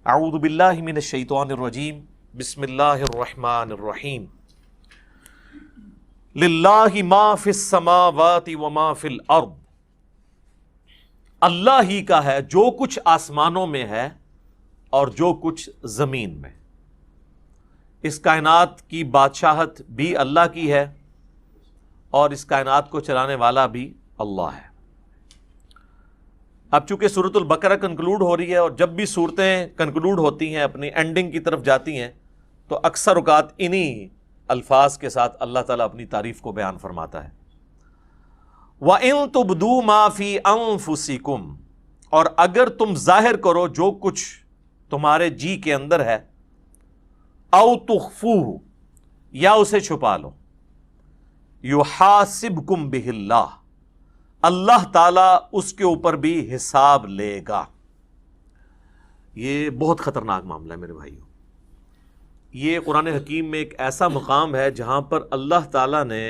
اعوذ باللہ من الشیطان الرجیم بسم اللہ الرحمن الرحیم للہ ما فی السماوات وما فی الارض، اللہ ہی کا ہے جو کچھ آسمانوں میں ہے اور جو کچھ زمین میں۔ اس کائنات کی بادشاہت بھی اللہ کی ہے اور اس کائنات کو چلانے والا بھی اللہ ہے۔ اب چونکہ سورۃ البقرہ کنکلوڈ ہو رہی ہے، اور جب بھی صورتیں کنکلوڈ ہوتی ہیں اپنی اینڈنگ کی طرف جاتی ہیں تو اکثر اوقات انہی الفاظ کے ساتھ اللہ تعالیٰ اپنی تعریف کو بیان فرماتا ہے۔ وَإِن تُبْدُوا مَا فِي أَنفُسِكُمْ، اور اگر تم ظاہر کرو جو کچھ تمہارے جی کے اندر ہے، أَوْ تُخْفُوهُ، یا اسے چھپا لو، يُحَاسِبْكُمْ بِهِ اللَّهُ، اللہ تعالیٰ اس کے اوپر بھی حساب لے گا۔ یہ بہت خطرناک معاملہ ہے میرے بھائیوں۔ یہ قرآن حکیم میں ایک ایسا مقام ہے جہاں پر اللہ تعالیٰ نے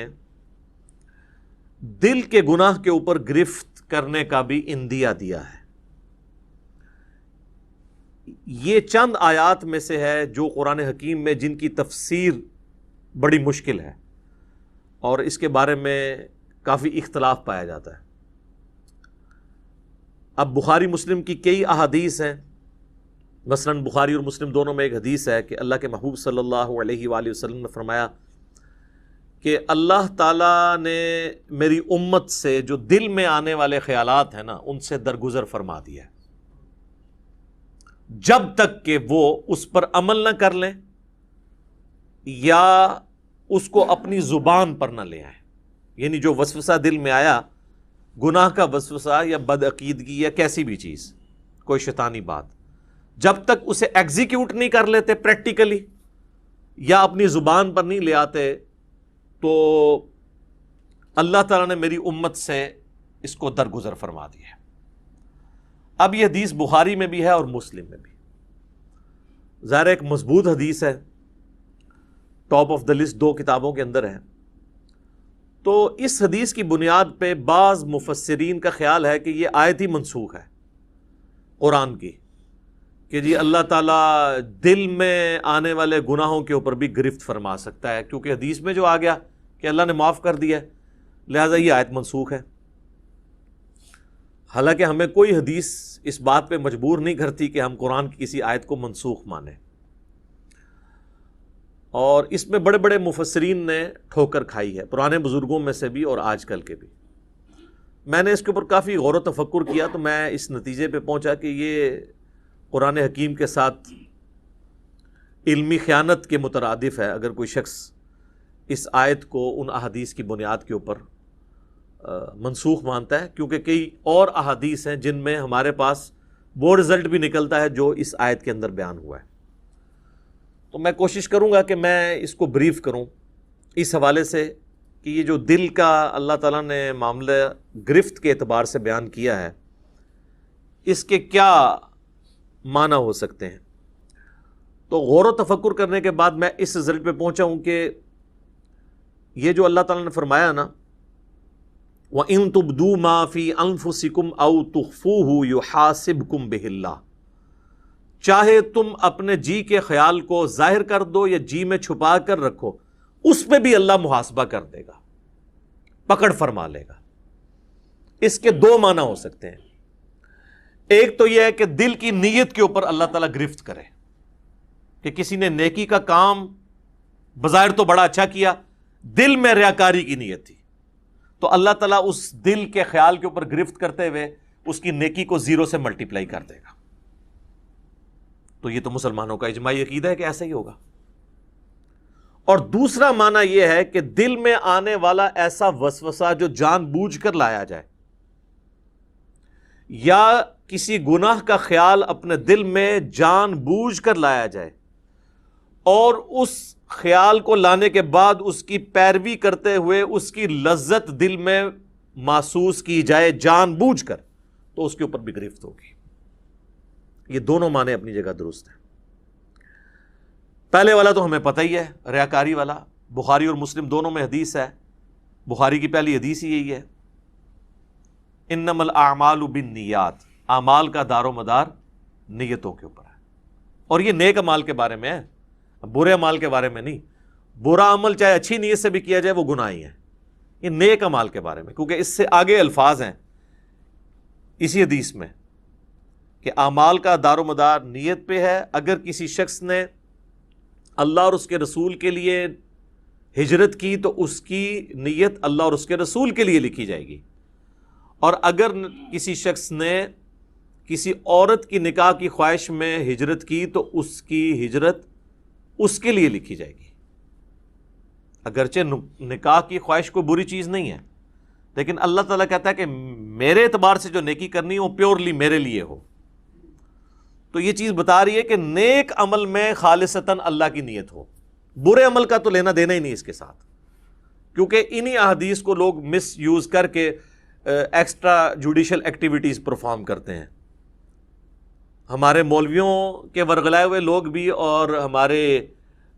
دل کے گناہ کے اوپر گرفت کرنے کا بھی اندیہ دیا ہے۔ یہ چند آیات میں سے ہے جو قرآن حکیم میں جن کی تفسیر بڑی مشکل ہے اور اس کے بارے میں کافی اختلاف پایا جاتا ہے۔ اب بخاری مسلم کی کئی احادیث ہیں، مثلا بخاری اور مسلم دونوں میں ایک حدیث ہے کہ اللہ کے محبوب صلی اللہ علیہ وآلہ وسلم نے فرمایا کہ اللہ تعالیٰ نے میری امت سے جو دل میں آنے والے خیالات ہیں نا ان سے درگزر فرما دیا ہے، جب تک کہ وہ اس پر عمل نہ کر لیں یا اس کو اپنی زبان پر نہ لے آئیں۔ یعنی جو وسوسہ دل میں آیا، گناہ کا وسوسہ یا بدعقیدگی یا کیسی بھی چیز، کوئی شیطانی بات، جب تک اسے ایگزیکیوٹ نہیں کر لیتے پریکٹیکلی یا اپنی زبان پر نہیں لے آتے تو اللہ تعالیٰ نے میری امت سے اس کو درگزر فرما دیا ہے۔ اب یہ حدیث بخاری میں بھی ہے اور مسلم میں بھی، ظاہر ایک مضبوط حدیث ہے، ٹاپ آف دا لسٹ دو کتابوں کے اندر ہے۔ تو اس حدیث کی بنیاد پہ بعض مفسرین کا خیال ہے کہ یہ آیت ہی منسوخ ہے قرآن کی، کہ جی اللہ تعالیٰ دل میں آنے والے گناہوں کے اوپر بھی گرفت فرما سکتا ہے، کیونکہ حدیث میں جو آ گیا کہ اللہ نے معاف کر دیا ہے، لہٰذا یہ آیت منسوخ ہے۔ حالانکہ ہمیں کوئی حدیث اس بات پہ مجبور نہیں کرتی کہ ہم قرآن کی کسی آیت کو منسوخ مانیں، اور اس میں بڑے بڑے مفسرین نے ٹھوکر کھائی ہے، پرانے بزرگوں میں سے بھی اور آج کل کے بھی۔ میں نے اس کے اوپر کافی غور و تفکر کیا تو میں اس نتیجے پہ پہنچا کہ یہ قرآن حکیم کے ساتھ علمی خیانت کے مترادف ہے اگر کوئی شخص اس آیت کو ان احادیث کی بنیاد کے اوپر منسوخ مانتا ہے، کیونکہ کئی اور احادیث ہیں جن میں ہمارے پاس وہ رزلٹ بھی نکلتا ہے جو اس آیت کے اندر بیان ہوا ہے۔ تو میں کوشش کروں گا کہ میں اس کو بریف کروں اس حوالے سے کہ یہ جو دل کا اللہ تعالیٰ نے معاملہ گرفت کے اعتبار سے بیان کیا ہے، اس کے کیا معنی ہو سکتے ہیں۔ تو غور و تفکر کرنے کے بعد میں اس رزلٹ پہ پہنچا ہوں کہ یہ جو اللہ تعالیٰ نے فرمایا نا وَإِن تُبْدُوا مَا فِي أَنفُسِكُمْ أَوْ تُخْفُوهُ يُحَاسِبْكُمْ بِهِ اللَّهُ، چاہے تم اپنے جی کے خیال کو ظاہر کر دو یا جی میں چھپا کر رکھو، اس پہ بھی اللہ محاسبہ کر دے گا، پکڑ فرما لے گا۔ اس کے دو معنی ہو سکتے ہیں۔ ایک تو یہ ہے کہ دل کی نیت کے اوپر اللہ تعالیٰ گرفت کرے، کہ کسی نے نیکی کا کام بظاہر تو بڑا اچھا کیا، دل میں ریاکاری کی نیت تھی، تو اللہ تعالیٰ اس دل کے خیال کے اوپر گرفت کرتے ہوئے اس کی نیکی کو زیرو سے ملٹیپلائی کر دے گا۔ تو یہ تو مسلمانوں کا اجماعی عقیدہ ہے کہ ایسا ہی ہوگا۔ اور دوسرا معنی یہ ہے کہ دل میں آنے والا ایسا وسوسہ جو جان بوجھ کر لایا جائے، یا کسی گناہ کا خیال اپنے دل میں جان بوجھ کر لایا جائے اور اس خیال کو لانے کے بعد اس کی پیروی کرتے ہوئے اس کی لذت دل میں محسوس کی جائے جان بوجھ کر، تو اس کے اوپر بھی گرفت ہوگی۔ یہ دونوں معنی اپنی جگہ درست ہیں۔ پہلے والا تو ہمیں پتہ ہی ہے، ریاکاری والا، بخاری اور مسلم دونوں میں حدیث ہے، بخاری کی پہلی حدیث ہی یہی ہے، انما الاعمال بالنیات، اعمال کا دار و مدار نیتوں کے اوپر ہے۔ اور یہ نیک عمال کے بارے میں ہے، برے عمال کے بارے میں نہیں۔ برا عمل چاہے اچھی نیت سے بھی کیا جائے وہ گناہ ہی ہے، یہ نیک عمال کے بارے میں، کیونکہ اس سے آگے الفاظ ہیں اسی حدیث میں کہ اعمال کا دار و مدار نیت پہ ہے۔ اگر کسی شخص نے اللہ اور اس کے رسول کے لیے ہجرت کی تو اس کی نیت اللہ اور اس کے رسول کے لیے لکھی جائے گی، اور اگر کسی شخص نے کسی عورت کی نکاح کی خواہش میں ہجرت کی تو اس کی ہجرت اس کے لیے لکھی جائے گی۔ اگرچہ نکاح کی خواہش کوئی بری چیز نہیں ہے، لیکن اللہ تعالیٰ کہتا ہے کہ میرے اعتبار سے جو نیکی کرنی ہے وہ پیورلی میرے لیے ہو۔ تو یہ چیز بتا رہی ہے کہ نیک عمل میں خالصتاً اللہ کی نیت ہو، برے عمل کا تو لینا دینا ہی نہیں اس کے ساتھ، کیونکہ انہی احادیث کو لوگ مس یوز کر کے ایکسٹرا جوڈیشل ایکٹیویٹیز پرفارم کرتے ہیں۔ ہمارے مولویوں کے ورغلائے ہوئے لوگ بھی اور ہمارے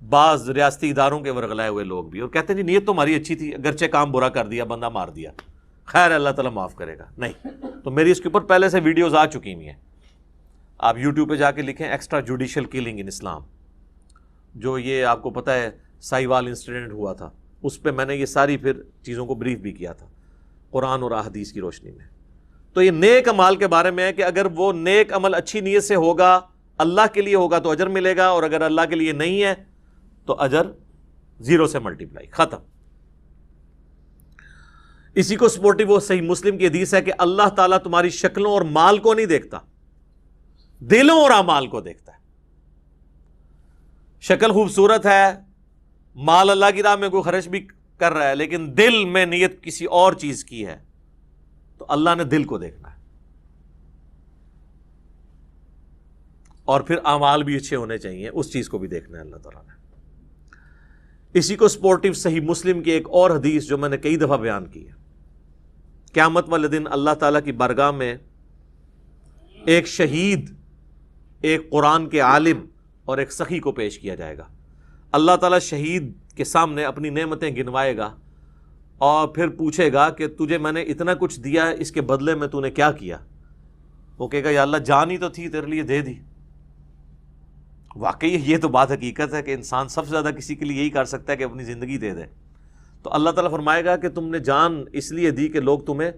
بعض ریاستی اداروں کے ورغلائے ہوئے لوگ بھی، اور کہتے ہیں جی نیت تو ہماری اچھی تھی، اگرچہ کام برا کر دیا، بندہ مار دیا، خیر اللہ تعالیٰ معاف کرے گا۔ نہیں، تو میری اس کے اوپر پہلے سے ویڈیوز آ چکی ہوئی ہیں، آپ یوٹیوب پہ جا کے لکھیں ایکسٹرا جوڈیشل کلنگ ان اسلام، جو یہ آپ کو پتہ ہے سائی وال انسیڈنٹ ہوا تھا، اس پہ میں نے یہ ساری پھر چیزوں کو بریف بھی کیا تھا قرآن اور احادیث کی روشنی میں۔ تو یہ نیک عمال کے بارے میں ہے کہ اگر وہ نیک عمل اچھی نیت سے ہوگا، اللہ کے لیے ہوگا تو اجر ملے گا، اور اگر اللہ کے لیے نہیں ہے تو اجر 0 سے ملٹیپلائی، ختم۔ اسی کو سپورٹو وہ صحیح مسلم کی حدیث ہے کہ اللہ تعالیٰ تمہاری شکلوں اور مال کو نہیں دیکھتا، دلوں اور اعمال کو دیکھتا ہے۔ شکل خوبصورت ہے، مال اللہ کی راہ میں کوئی خرچ بھی کر رہا ہے، لیکن دل میں نیت کسی اور چیز کی ہے تو اللہ نے دل کو دیکھنا ہے، اور پھر اعمال بھی اچھے ہونے چاہیے، اس چیز کو بھی دیکھنا ہے اللہ تعالیٰ نے۔ اسی کو سپورٹو صحیح مسلم کی ایک اور حدیث جو میں نے کئی دفعہ بیان کی ہے، قیامت والے دن اللہ تعالیٰ کی بارگاہ میں ایک شہید، ایک قرآن کے عالم اور ایک سخی کو پیش کیا جائے گا۔ اللہ تعالیٰ شہید کے سامنے اپنی نعمتیں گنوائے گا اور پھر پوچھے گا کہ تجھے میں نے اتنا کچھ دیا، اس کے بدلے میں تو نے کیا کیا؟ وہ کہے گا یا اللہ جان ہی تو تھی، تیرے لیے دے دی۔ واقعی یہ تو بات حقیقت ہے کہ انسان سب سے زیادہ کسی کے لیے یہی کر سکتا ہے کہ اپنی زندگی دے دے۔ تو اللہ تعالیٰ فرمائے گا کہ تم نے جان اس لیے دی کہ لوگ تمہیں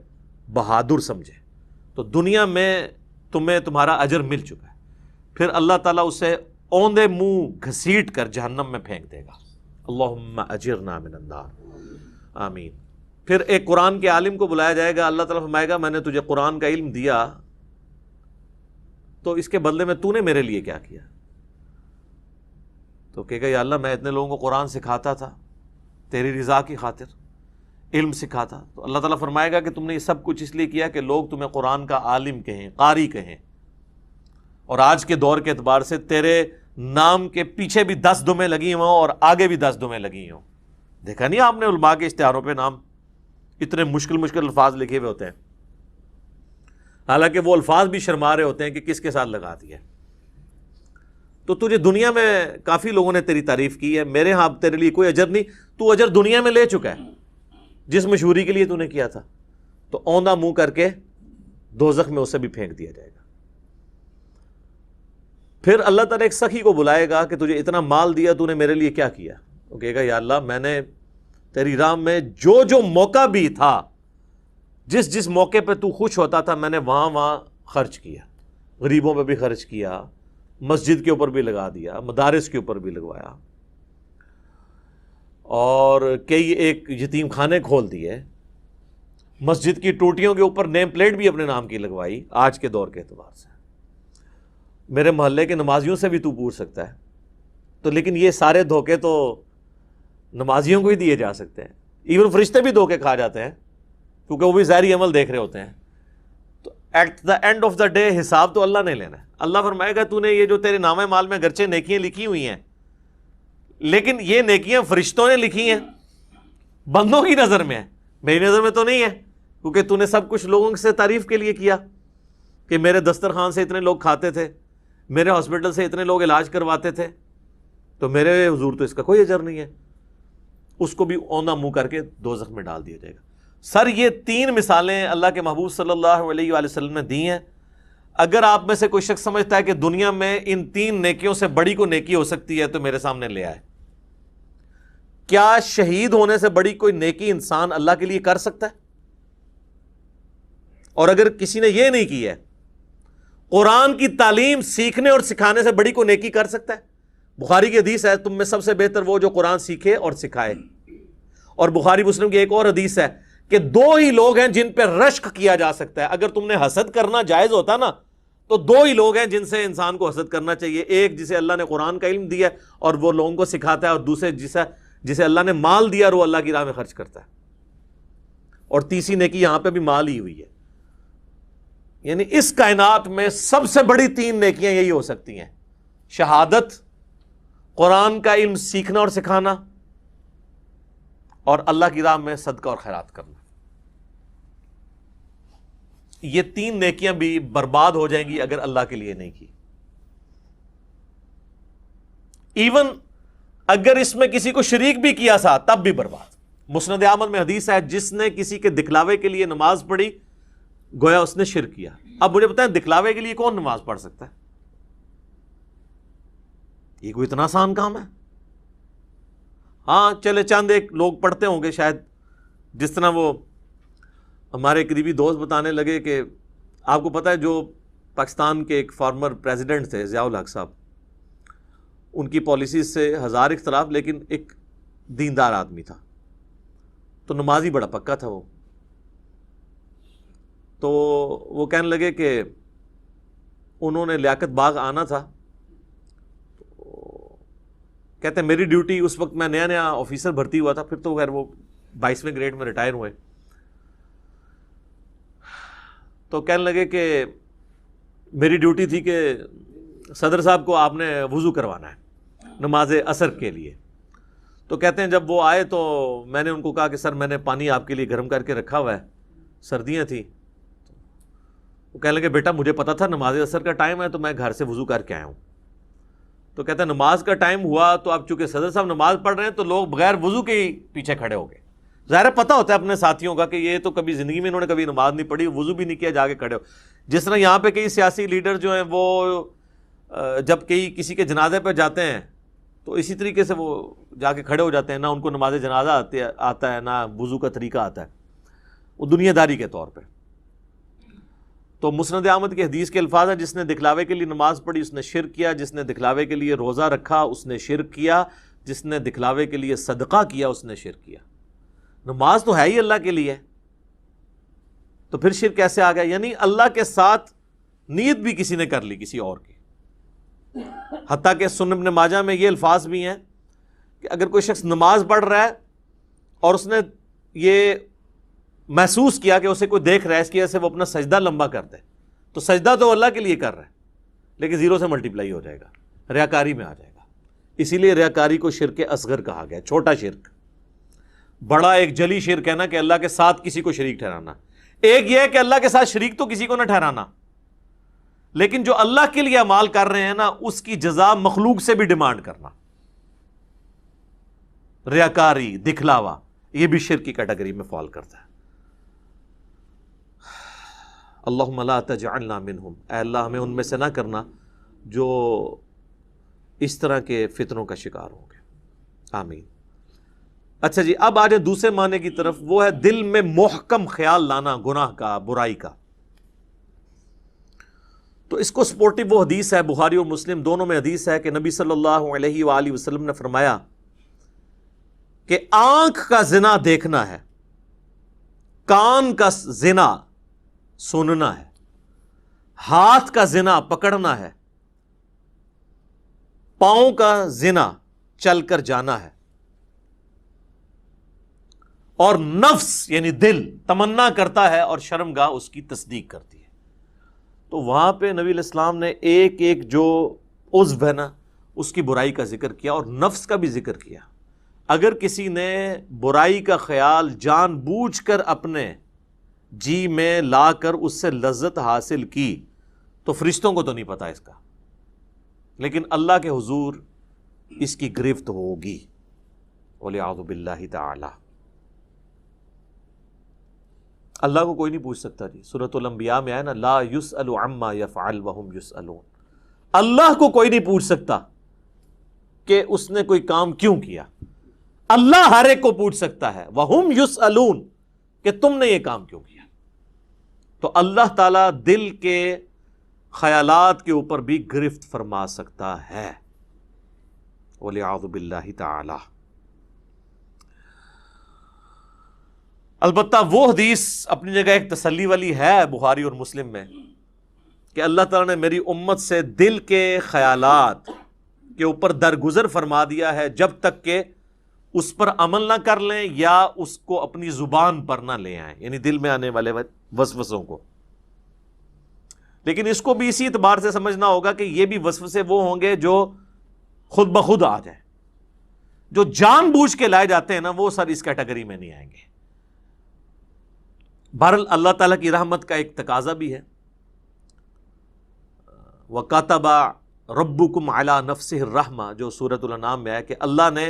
بہادر سمجھے، تو دنیا میں تمہیں تمہارا اجر مل چکا ہے۔ پھر اللہ تعالیٰ اسے اوندے منہ گھسیٹ کر جہنم میں پھینک دے گا۔ اللہم اجرنا من النار، آمین۔ پھر ایک قرآن کے عالم کو بلایا جائے گا، اللہ تعالیٰ فرمائے گا میں نے تجھے قرآن کا علم دیا تو اس کے بدلے میں تو نے میرے لیے کیا کیا؟ تو کہے گا یا اللہ میں اتنے لوگوں کو قرآن سکھاتا تھا تیری رضا کی خاطر، علم سکھاتا۔ تو اللہ تعالیٰ فرمائے گا کہ تم نے یہ سب کچھ اس لیے کیا کہ لوگ تمہیں قرآن کا عالم کہیں، قاری کہیں، اور آج کے دور کے اعتبار سے تیرے نام کے پیچھے بھی 10 دمیں لگی ہوں اور آگے بھی 10 دمیں لگی ہوں۔ دیکھا نہیں آپ نے علماء کے اشتہاروں پہ نام اتنے مشکل الفاظ لکھے ہوئے ہوتے ہیں، حالانکہ وہ الفاظ بھی شرما رہے ہوتے ہیں کہ کس کے ساتھ لگا دیا۔ تو تجھے دنیا میں کافی لوگوں نے تیری تعریف کی ہے، میرے ہاں تیرے لیے کوئی اجر نہیں، تو اجر دنیا میں لے چکا ہے جس مشہوری کے لیے تو نے کیا تھا، تو اوندا منہ کر کے دوزخ میں اسے بھی پھینک دیا جائے گا۔ پھر اللہ تعالیٰ ایک سخی کو بلائے گا کہ تجھے اتنا مال دیا، تو نے میرے لیے کیا کیا؟ وہ کہے گا یا اللہ میں نے تیری راہ میں جو موقع بھی تھا، جس موقع پہ تو خوش ہوتا تھا میں نے وہاں خرچ کیا، غریبوں پہ بھی خرچ کیا، مسجد کے اوپر بھی لگا دیا، مدارس کے اوپر بھی لگوایا، اور کئی ایک یتیم خانے کھول دیے، مسجد کی ٹوٹیوں کے اوپر نیم پلیٹ بھی اپنے نام کی لگوائی۔ آج کے دور کے اعتبار سے میرے محلے کے نمازیوں سے بھی تو پوچھ سکتا ہے، تو لیکن یہ سارے دھوکے تو نمازیوں کو ہی دیے جا سکتے ہیں، ایون فرشتے بھی دھوکے کھا جاتے ہیں کیونکہ وہ بھی ظاہری عمل دیکھ رہے ہوتے ہیں۔ تو at the end of the day حساب تو اللہ نے لینا ہے۔ اللہ فرمائے گا تو نے یہ جو تیرے نامہ مال میں گرچہ نیکیاں لکھی ہوئی ہیں، لیکن یہ نیکیاں فرشتوں نے لکھی ہیں، بندوں کی نظر میں ہے، میری نظر میں تو نہیں ہے، کیونکہ تو نے سب کچھ لوگوں سے تعریف کے لیے کیا کہ میرے دسترخوان سے اتنے لوگ کھاتے تھے، میرے ہاسپٹل سے اتنے لوگ علاج کرواتے تھے، تو میرے حضور تو اس کا کوئی اجر نہیں ہے۔ اس کو بھی اوندا منہ کر کے دوزخ میں ڈال دیا جائے گا۔ سر یہ 3 مثالیں اللہ کے محبوب صلی اللہ علیہ وآلہ وسلم نے دی ہیں۔ اگر آپ میں سے کوئی شخص سمجھتا ہے کہ دنیا میں ان 3 نیکیوں سے بڑی کوئی نیکی ہو سکتی ہے تو میرے سامنے لے آئے. کیا شہید ہونے سے بڑی کوئی نیکی انسان اللہ کے لیے کر سکتا ہے؟ اور اگر کسی نے یہ نہیں کی ہے، قرآن کی تعلیم سیکھنے اور سکھانے سے بڑی کوئی نیکی کر سکتا ہے؟ بخاری کی حدیث ہے تم میں سب سے بہتر وہ جو قرآن سیکھے اور سکھائے. اور بخاری مسلم کی ایک اور حدیث ہے کہ 2 ہی لوگ ہیں جن پہ رشک کیا جا سکتا ہے. اگر تم نے حسد کرنا جائز ہوتا نا تو 2 ہی لوگ ہیں جن سے انسان کو حسد کرنا چاہیے. ایک جسے اللہ نے قرآن کا علم دیا ہے اور وہ لوگوں کو سکھاتا ہے، اور دوسرے جسے اللہ نے مال دیا اور وہ اللہ کی راہ میں خرچ کرتا ہے. اور تیسری نیکی یہاں پہ بھی مال ہی ہوئی ہے. یعنی اس کائنات میں سب سے بڑی 3 نیکیاں یہی ہو سکتی ہیں: شہادت، قرآن کا علم سیکھنا اور سکھانا، اور اللہ کی راہ میں صدقہ اور خیرات کرنا. یہ 3 نیکیاں بھی برباد ہو جائیں گی اگر اللہ کے لیے نہیں کی. ایون اگر اس میں کسی کو شریک بھی کیا سا تب بھی برباد. مسند احمد میں حدیث ہے جس نے کسی کے دکھلاوے کے لیے نماز پڑھی گویا اس نے شرک کیا. اب مجھے بتائیں دکھلاوے کے لیے کون نماز پڑھ سکتا ہے؟ یہ کوئی اتنا آسان کام ہے؟ ہاں چلے چند ایک لوگ پڑھتے ہوں گے شاید، جس طرح وہ ہمارے قریبی دوست بتانے لگے کہ آپ کو پتہ ہے جو پاکستان کے ایک فارمر پریزیڈنٹ تھے ضیاء الحق صاحب، ان کی پالیسیز سے 1000 اختلاف، لیکن ایک دیندار آدمی تھا، تو نمازی بڑا پکا تھا وہ. تو وہ کہنے لگے کہ انہوں نے لیاقت باغ آنا تھا. کہتے ہیں میری ڈیوٹی اس وقت، میں نیا نیا آفیسر بھرتی ہوا تھا، پھر تو خیر وہ 22ویں گریڈ میں ریٹائر ہوئے. تو کہنے لگے کہ میری ڈیوٹی تھی کہ صدر صاحب کو آپ نے وضو کروانا ہے نماز عصر کے لیے. تو کہتے ہیں جب وہ آئے تو میں نے ان کو کہا کہ سر میں نے پانی آپ کے لیے گرم کر کے رکھا ہوا ہے، سردیاں تھیں. وہ کہنے لگے بیٹا مجھے پتا تھا نماز عصر کا ٹائم ہے تو میں گھر سے وضو کر کے آیا ہوں. تو کہتا ہے نماز کا ٹائم ہوا تو اب چونکہ صدر صاحب نماز پڑھ رہے ہیں تو لوگ بغیر وضو کے ہی پیچھے کھڑے ہو گئے. ظاہر پتہ ہوتا ہے اپنے ساتھیوں کا کہ یہ تو کبھی زندگی میں انہوں نے کبھی نماز نہیں پڑھی، وضو بھی نہیں کیا، جا کے کھڑے ہو. جس طرح یہاں پہ کئی سیاسی لیڈر جو ہیں وہ جب کسی کے جنازے پہ جاتے ہیں تو اسی طریقے سے وہ جا کے کھڑے ہو جاتے ہیں، نہ ان کو نماز جنازہ آتا ہے نہ وضو کا طریقہ آتا ہے، وہ دنیا داری کے طور پہ. تو مسند احمد کی حدیث کے الفاظ ہیں جس نے دکھلاوے کے لیے نماز پڑھی اس نے شرک کیا، جس نے دکھلاوے کے لیے روزہ رکھا اس نے شرک کیا، جس نے دکھلاوے کے لیے صدقہ کیا اس نے شرک کیا. نماز تو ہے ہی اللہ کے لیے، تو پھر شرک کیسے آ گیا؟ یعنی اللہ کے ساتھ نیت بھی کسی نے کر لی کسی اور کی. حتیٰ کہ سنن ابن ماجہ میں یہ الفاظ بھی ہیں کہ اگر کوئی شخص نماز پڑھ رہا ہے اور اس نے یہ محسوس کیا کہ اسے کوئی دیکھ رہا ہے، اس کی وجہ سے وہ اپنا سجدہ لمبا کر دے، تو سجدہ تو اللہ کے لیے کر رہا ہے لیکن 0 سے ملٹیپلائی ہو جائے گا، ریاکاری میں آ جائے گا. اسی لیے ریاکاری کو شرک اصغر کہا گیا، چھوٹا شرک. بڑا ایک جلی شرک ہے نا کہ اللہ کے ساتھ کسی کو شریک ٹھہرانا. ایک یہ ہے کہ اللہ کے ساتھ شریک تو کسی کو نہ ٹھہرانا، لیکن جو اللہ کے لیے اعمال کر رہے ہیں نا اس کی جزا مخلوق سے بھی ڈیمانڈ کرنا. ریاکاری، دکھلاوا، یہ بھی شرک کی کیٹیگری میں فال کرتا ہے. اللہم لا تجعلنا منہم، اے اللہ ہمیں ان میں سے نہ کرنا جو اس طرح کے فتنوں کا شکار ہوں گے. آمین. اچھا جی، اب آ جائے دوسرے معنی کی طرف، وہ ہے دل میں محکم خیال لانا گناہ کا، برائی کا. تو اس کو سپورٹو وہ حدیث ہے، بخاری اور مسلم دونوں میں حدیث ہے کہ نبی صلی اللہ علیہ وآلہ وسلم نے فرمایا کہ آنکھ کا زنا دیکھنا ہے، کان کا زنا سننا ہے، ہاتھ کا زنا پکڑنا ہے، پاؤں کا زنا چل کر جانا ہے، اور نفس یعنی دل تمنا کرتا ہے اور شرمگاہ اس کی تصدیق کرتی ہے. تو وہاں پہ نبی علیہ السلام نے ایک ایک جو عضو ہے نا اس کی برائی کا ذکر کیا اور نفس کا بھی ذکر کیا. اگر کسی نے برائی کا خیال جان بوجھ کر اپنے جی میں لا کر اس سے لذت حاصل کی تو فرشتوں کو تو نہیں پتا اس کا، لیکن اللہ کے حضور اس کی گرفت ہوگی. وَلِعَوْذُ بِاللَّهِ تَعَالَى. اللہ کو کوئی نہیں پوچھ سکتا جی. سورۃ الانبیاء میں ہے نا لا یسأل عما یفعل وہم یسألون. اللہ کو کوئی نہیں پوچھ سکتا کہ اس نے کوئی کام کیوں کیا. اللہ ہر ایک کو پوچھ سکتا ہے وہم یسألون کہ تم نے یہ کام کیوں کیا. تو اللہ تعالیٰ دل کے خیالات کے اوپر بھی گرفت فرما سکتا ہے. وَلِعَاذُ بِاللَّهِ تعالی. البتہ وہ حدیث اپنی جگہ ایک تسلی والی ہے بخاری اور مسلم میں کہ اللہ تعالیٰ نے میری امت سے دل کے خیالات کے اوپر درگزر فرما دیا ہے جب تک کہ اس پر عمل نہ کر لیں یا اس کو اپنی زبان پر نہ لے آئیں، یعنی دل میں آنے والے وسوسوں کو. لیکن اس کو بھی اسی اعتبار سے سمجھنا ہوگا کہ یہ بھی وسوسے وہ ہوں گے جو خود بخود آ جائیں. جو جان بوجھ کے لائے جاتے ہیں نا وہ سر اس کیٹیگری میں نہیں آئیں گے. بہرحال اللہ تعالیٰ کی رحمت کا ایک تقاضا بھی ہے. وَكَتَبَ رَبُّكُمْ عَلَى نَفْسِهِ الرَّحْمَةِ جو سورۃ الانعام میں ہے کہ اللہ نے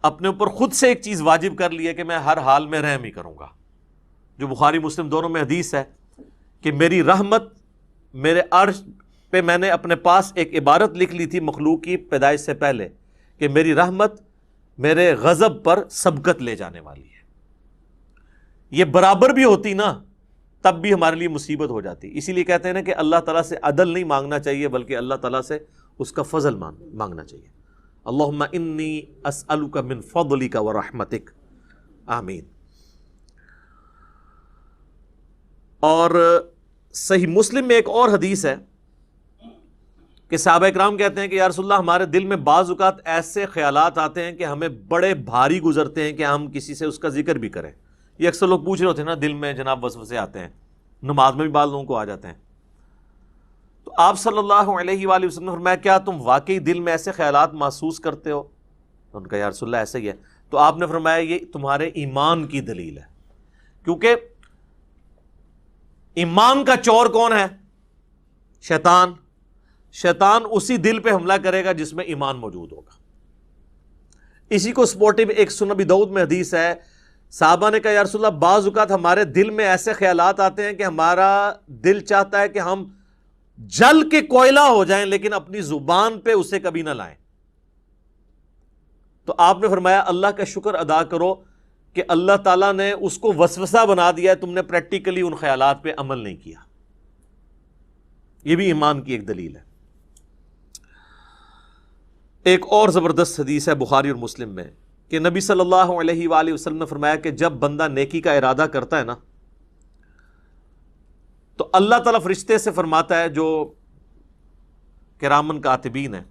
اپنے اوپر خود سے ایک چیز واجب کر لی ہے کہ میں ہر حال میں رحم ہی کروں گا. جو بخاری مسلم دونوں میں حدیث ہے کہ میری رحمت میرے عرش پہ میں نے اپنے پاس ایک عبارت لکھ لی تھی مخلوق کی پیدائش سے پہلے کہ میری رحمت میرے غضب پر سبقت لے جانے والی ہے. یہ برابر بھی ہوتی نا تب بھی ہمارے لیے مصیبت ہو جاتی. اسی لیے کہتے ہیں نا کہ اللہ تعالیٰ سے عدل نہیں مانگنا چاہیے بلکہ اللہ تعالیٰ سے اس کا فضل مانگنا چاہیے. اللہم انی اسألک من فضلک ورحمتک. آمین. اور صحیح مسلم میں ایک اور حدیث ہے کہ صحابہ اکرام کہتے ہیں کہ یا رسول اللہ ہمارے دل میں بعض اوقات ایسے خیالات آتے ہیں کہ ہمیں بڑے بھاری گزرتے ہیں کہ ہم کسی سے اس کا ذکر بھی کریں. یہ اکثر لوگ پوچھ رہے ہوتے ہیں نا دل میں جناب وسوسے آتے ہیں، نماز میں بھی بعض لوگوں کو آ جاتے ہیں. تو آپ صلی اللہ علیہ وآلہ وسلم نے فرمایا کیا تم واقعی دل میں ایسے خیالات محسوس کرتے ہو؟ ان کا یا رسول اللہ ایسا ہی ہے. تو آپ نے فرمایا یہ تمہارے ایمان کی دلیل ہے. کیونکہ ایمان کا چور کون ہے؟ شیطان. شیطان اسی دل پہ حملہ کرے گا جس میں ایمان موجود ہوگا. اسی کو سپورٹو ایک سنن ابی داؤد میں حدیث ہے، صحابہ نے کہا یا رسول اللہ بعض اوقات ہمارے دل میں ایسے خیالات آتے ہیں کہ ہمارا دل چاہتا ہے کہ ہم جل کے کوئلہ ہو جائیں لیکن اپنی زبان پہ اسے کبھی نہ لائیں. تو آپ نے فرمایا اللہ کا شکر ادا کرو کہ اللہ تعالیٰ نے اس کو وسوسہ بنا دیا ہے، تم نے پریکٹیکلی ان خیالات پہ عمل نہیں کیا. یہ بھی ایمان کی ایک دلیل ہے. ایک اور زبردست حدیث ہے بخاری اور مسلم میں کہ نبی صلی اللہ علیہ وآلہ وسلم نے فرمایا کہ جب بندہ نیکی کا ارادہ کرتا ہے نا تو اللہ تعالیٰ فرشتے سے فرماتا ہے جو کرامن کاتبین ہیں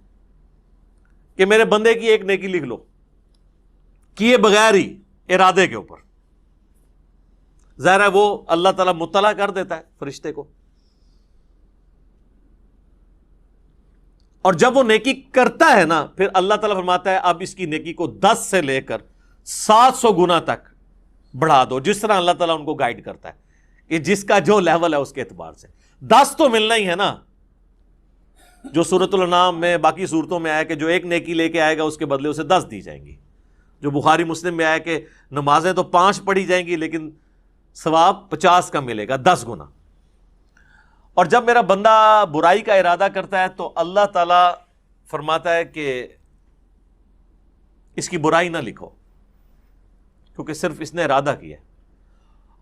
کہ میرے بندے کی ایک نیکی لکھ لو، کیے بغیر ہی ارادے کے اوپر. ظاہر ہے وہ اللہ تعالیٰ مطلع کر دیتا ہے فرشتے کو. اور جب وہ نیکی کرتا ہے نا پھر اللہ تعالیٰ فرماتا ہے اب اس کی نیکی کو 10 سے لے کر 700 گنا تک بڑھا دو، جس طرح اللہ تعالیٰ ان کو گائیڈ کرتا ہے کہ جس کا جو لیول ہے اس کے اعتبار سے. 10 تو ملنا ہی ہے نا، جو سورۃ الانعام میں باقی صورتوں میں آیا کہ جو ایک نیکی لے کے آئے گا اس کے بدلے اسے 10 دی جائیں گی. جو بخاری مسلم میں آیا کہ نمازیں تو 5 پڑھی جائیں گی لیکن ثواب 50 کا ملے گا، 10 گنا. اور جب میرا بندہ برائی کا ارادہ کرتا ہے تو اللہ تعالیٰ فرماتا ہے کہ اس کی برائی نہ لکھو کیونکہ صرف اس نے ارادہ کیا ہے.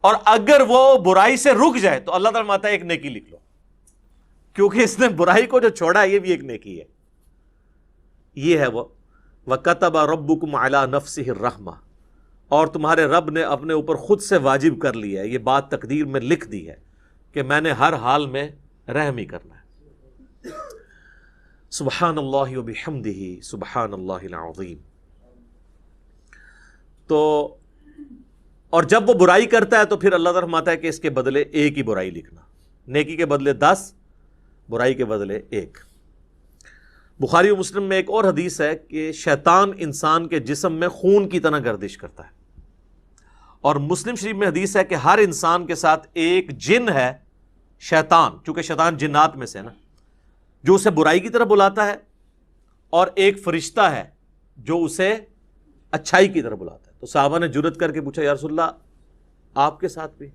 اور اگر وہ برائی سے رک جائے تو اللہ تعالیٰ فرماتا ہے ایک نیکی لکھ لو کیونکہ اس نے برائی کو جو چھوڑا ہے یہ بھی ایک نیکی ہے. یہ ہے وہ وَكَتَبَ رَبُّكُمْ عَلَى نَفْسِهِ الرَّحْمَةِ، اور تمہارے رب نے اپنے اوپر خود سے واجب کر لیا ہے، یہ بات تقدیر میں لکھ دی ہے کہ میں نے ہر حال میں رحم ہی کرنا ہے. سبحان اللہ وبحمدہ سبحان اللہ العظیم. تو اور جب وہ برائی کرتا ہے تو پھر اللہ تعالیٰ فرماتا ہے کہ اس کے بدلے ایک ہی برائی لکھنا، نیکی کے بدلے 10، برائی کے بدلے 1. بخاری و مسلم میں ایک اور حدیث ہے کہ شیطان انسان کے جسم میں خون کی طرح گردش کرتا ہے. اور مسلم شریف میں حدیث ہے کہ ہر انسان کے ساتھ ایک جن ہے شیطان، چونکہ شیطان جنات میں سے نا، جو اسے برائی کی طرف بلاتا ہے، اور ایک فرشتہ ہے جو اسے اچھائی کی طرف بلاتا ہے. تو صحابہ نے جرأت کر کے پوچھا یا رسول اللہ آپ کے ساتھ بھی؟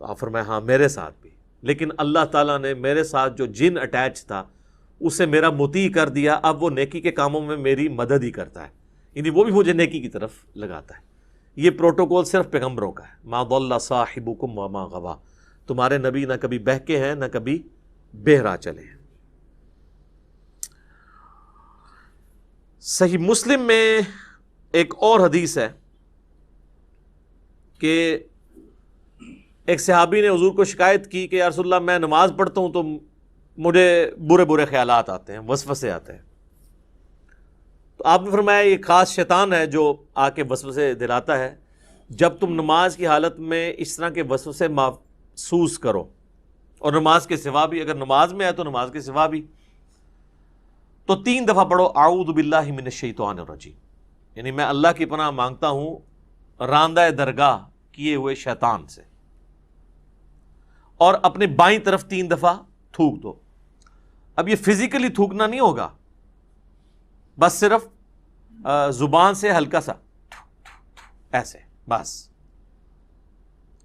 تو آپ فرمایا ہاں میرے ساتھ بھی، لیکن اللہ تعالیٰ نے میرے ساتھ جو جن اٹیچ تھا اسے میرا مطیع کر دیا، اب وہ نیکی کے کاموں میں میری مدد ہی کرتا ہے، یعنی وہ بھی مجھے نیکی کی طرف لگاتا ہے۔ یہ پروٹوکول صرف پیغمبروں کا ہے، ما ضل صاحبکم وما غوا، تمہارے نبی نہ کبھی بہکے ہیں نہ کبھی بہرا چلے ہیں۔ صحیح مسلم میں ایک اور حدیث ہے کہ ایک صحابی نے حضور کو شکایت کی کہ یا رسول اللہ میں نماز پڑھتا ہوں تو مجھے برے برے خیالات آتے ہیں، وسوسے آتے ہیں۔ تو آپ نے فرمایا یہ خاص شیطان ہے جو آ کے وسوسے دلاتا ہے، جب تم نماز کی حالت میں اس طرح کے وسوسے محسوس کرو، اور نماز کے سوا بھی، اگر نماز میں ہے تو نماز کے سوا بھی، تو 3 دفعہ پڑھو اعوذ باللہ من الشیطان الرجیم، یعنی میں اللہ کی پناہ مانگتا ہوں راندہ درگاہ کیے ہوئے شیطان سے، اور اپنے بائیں طرف 3 دفعہ تھوک دو۔ اب یہ فزیکلی تھوکنا نہیں ہوگا، بس صرف زبان سے ہلکا سا ایسے، بس۔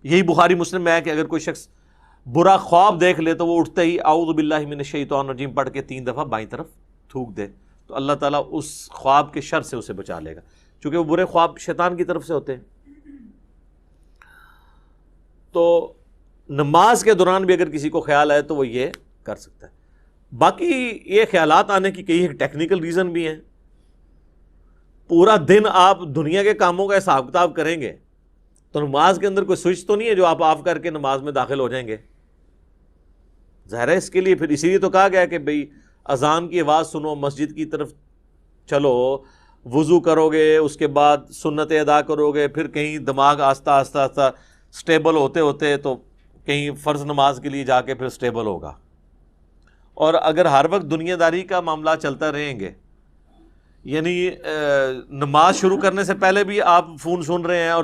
یہی بخاری مسلم میں ہے کہ اگر کوئی شخص برا خواب دیکھ لے تو وہ اٹھتے ہی اعوذ باللہ من الشیطان الرجیم پڑھ کے 3 دفعہ بائیں طرف تھوک دے، تو اللہ تعالیٰ اس خواب کے شر سے اسے بچا لے گا، چونکہ وہ برے خواب شیطان کی طرف سے ہوتے ہیں۔ تو نماز کے دوران بھی اگر کسی کو خیال آئے تو وہ یہ کر سکتا ہے۔ باقی یہ خیالات آنے کی کئی ٹیکنیکل ریزن بھی ہیں۔ پورا دن آپ دنیا کے کاموں کا حساب کتاب کریں گے تو نماز کے اندر کوئی سوئچ تو نہیں ہے جو آپ آف کر کے نماز میں داخل ہو جائیں گے، ظاہر ہے۔ اس کے لیے پھر اسی لیے تو کہا گیا کہ بھئی اذان کی آواز سنو، مسجد کی طرف چلو، وضو کرو گے، اس کے بعد سنتیں ادا کرو گے، پھر کہیں دماغ آہستہ آہستہ آہستہ سٹیبل ہوتے ہوتے تو کہیں فرض نماز کے لیے جا کے پھر سٹیبل ہوگا۔ اور اگر ہر وقت دنیا داری کا معاملہ چلتا رہیں گے، یعنی نماز شروع کرنے سے پہلے بھی آپ فون سن رہے ہیں، اور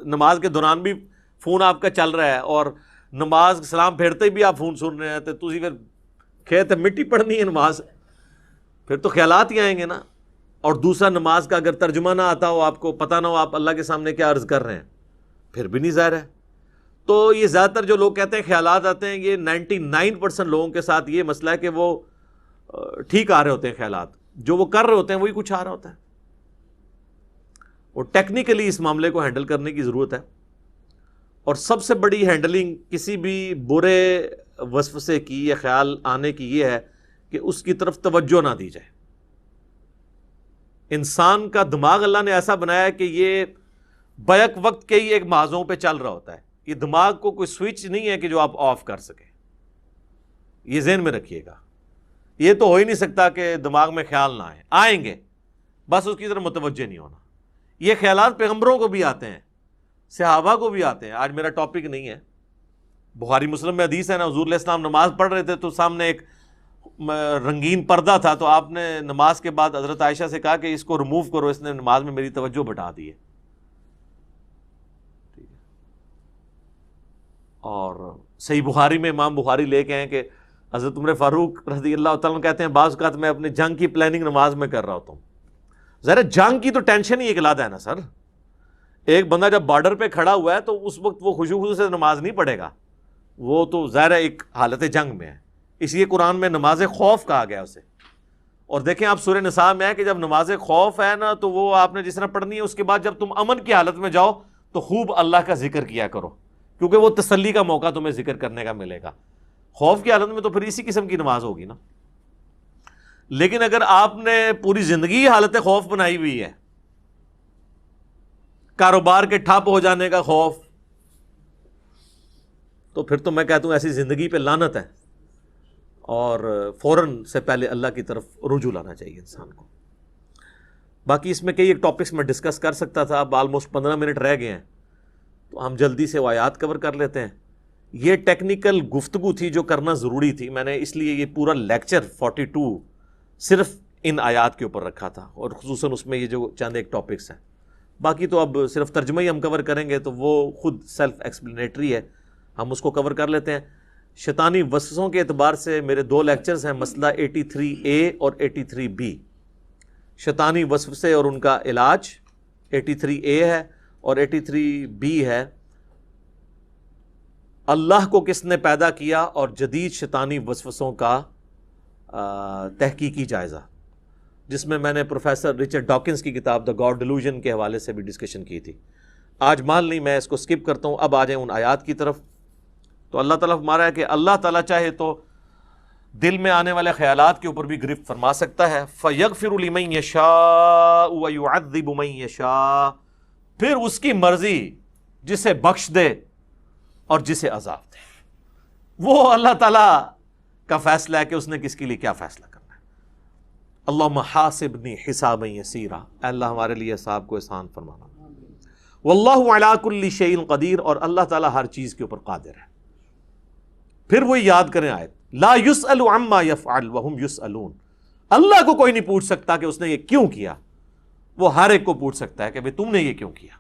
نماز کے دوران بھی فون آپ کا چل رہا ہے، اور نماز سلام پھیرتے ہی بھی آپ فون سن رہے ہیں، تو تسی پھر کھیت مٹی پڑھنی ہے نماز، پھر تو خیالات ہی آئیں گے نا۔ اور دوسرا، نماز کا اگر ترجمہ نہ آتا ہو، آپ کو پتہ نہ ہو آپ اللہ کے سامنے کیا عرض کر رہے ہیں، پھر بھی نہیں ظاہر ہے۔ تو یہ زیادہ تر جو لوگ کہتے ہیں خیالات آتے ہیں، یہ 99% لوگوں کے ساتھ یہ مسئلہ ہے کہ وہ ٹھیک آ رہے ہوتے ہیں خیالات، جو وہ کر رہے ہوتے ہیں وہی کچھ آ رہا ہوتا ہے۔ اور ٹیکنیکلی اس معاملے کو ہینڈل کرنے کی ضرورت ہے، اور سب سے بڑی ہینڈلنگ کسی بھی برے وسوسے کی یا خیال آنے کی یہ ہے کہ اس کی طرف توجہ نہ دی جائے۔ انسان کا دماغ اللہ نے ایسا بنایا ہے کہ یہ بیک وقت کے ہی ایک محاذوں پہ چل رہا ہوتا ہے، یہ دماغ کو کوئی سوئچ نہیں ہے کہ جو آپ آف کر سکیں، یہ ذہن میں رکھیے گا۔ یہ تو ہو ہی نہیں سکتا کہ دماغ میں خیال نہ آئیں گے، بس اس کی طرف متوجہ نہیں ہونا۔ یہ خیالات پیغمبروں کو بھی آتے ہیں، صحابہ کو بھی آتے ہیں۔ آج میرا ٹاپک نہیں ہے، بخاری مسلم میں حدیث ہے نا، حضور علیہ السلام نماز پڑھ رہے تھے تو سامنے ایک رنگین پردہ تھا، تو آپ نے نماز کے بعد حضرت عائشہ سے کہا کہ اس کو ریموو کرو، اس نے نماز میں میری توجہ بٹا دی ہے۔ اور صحیح بخاری میں امام بخاری لے کے ہیں کہ حضرت عمر فاروق رضی اللہ تعالیٰ کہتے ہیں بعض اوقات میں اپنے جنگ کی پلاننگ نماز میں کر رہا ہوتا ہوں۔ ذرا جنگ کی تو ٹینشن ہی ایک علیحدہ ہے نا سر۔ ایک بندہ جب بارڈر پہ کھڑا ہوا ہے تو اس وقت وہ خوشو سے نماز نہیں پڑھے گا، وہ تو ظاہر ایک حالت جنگ میں ہے، اس لیے قرآن میں نماز خوف کہا گیا اسے۔ اور دیکھیں آپ سورہ نساء میں ہے کہ جب نماز خوف ہے نا تو وہ آپ نے جس طرح پڑھنی ہے، اس کے بعد جب تم امن کی حالت میں جاؤ تو خوب اللہ کا ذکر کیا کرو، کیونکہ وہ تسلی کا موقع تمہیں ذکر کرنے کا ملے گا۔ خوف کی حالت میں تو پھر اسی قسم کی نماز ہوگی نا۔ لیکن اگر آپ نے پوری زندگی حالت خوف بنائی ہوئی ہے، کاروبار کے ٹھپ ہو جانے کا خوف، تو پھر تو میں کہتا ہوں ایسی زندگی پہ لعنت ہے، اور فوراً سے پہلے اللہ کی طرف رجوع لانا چاہیے انسان کو۔ باقی اس میں کئی ایک ٹاپکس میں ڈسکس کر سکتا تھا، اب آلموسٹ 15 منٹ رہ گئے ہیں تو ہم جلدی سے وہ آیات کور کر لیتے ہیں۔ یہ ٹیکنیکل گفتگو تھی جو کرنا ضروری تھی، میں نے اس لیے یہ پورا لیکچر 42 صرف ان آیات کے اوپر رکھا تھا، اور خصوصاً اس میں یہ جو چند ایک ٹاپکس ہیں۔ باقی تو اب صرف ترجمہ ہی ہم کور کریں گے تو وہ خود سیلف ایکسپلینیٹری ہے، ہم اس کو کور کر لیتے ہیں۔ شیطانی وسوسوں کے اعتبار سے میرے 2 لیکچرز ہیں، مسئلہ 83A اور 83B، شیطانی وسوسے اور ان کا علاج 83A ہے، اور 83B ہے اللہ کو کس نے پیدا کیا اور جدید شیطانی وسوسوں کا تحقیقی جائزہ، جس میں میں نے پروفیسر رچرڈ ڈاکنز کی کتاب دا گاڈ ڈیلوژن کے حوالے سے بھی ڈسکشن کی تھی۔ آج مان لی میں اس کو سکپ کرتا ہوں، اب آ جائیں ان آیات کی طرف۔ تو اللہ تعالیٰ فرما رہا ہے کہ اللہ تعالیٰ چاہے تو دل میں آنے والے خیالات کے اوپر بھی گرفت فرما سکتا ہے۔ فَيَغْفِرُ لِمَن يَشَاءُ وَيُعَذِّبُ مَن يَشَاءُ، پھر اس کی مرضی جسے بخش دے اور جسے عذاب دے۔ وہ اللہ تعالیٰ کا فیصلہ ہے کہ اس نے کس کے لیے کیا فیصلہ کرنا ہے۔ اللہم حاسبنی حسابا یسیرا، اے اللہ ہمارے لیے حساب کو آسان فرمانا۔ واللہ علی کل شیء قدیر، اور اللہ تعالیٰ ہر چیز کے اوپر قادر ہے۔ پھر وہ یاد کریں آیت، لا یسأل عما یفعل وہم یسألون، اللہ کو کوئی نہیں پوچھ سکتا کہ اس نے یہ کیوں کیا، وہ ہر ایک کو پوچھ سکتا ہے کہ بھئی تم نے یہ کیوں کیا۔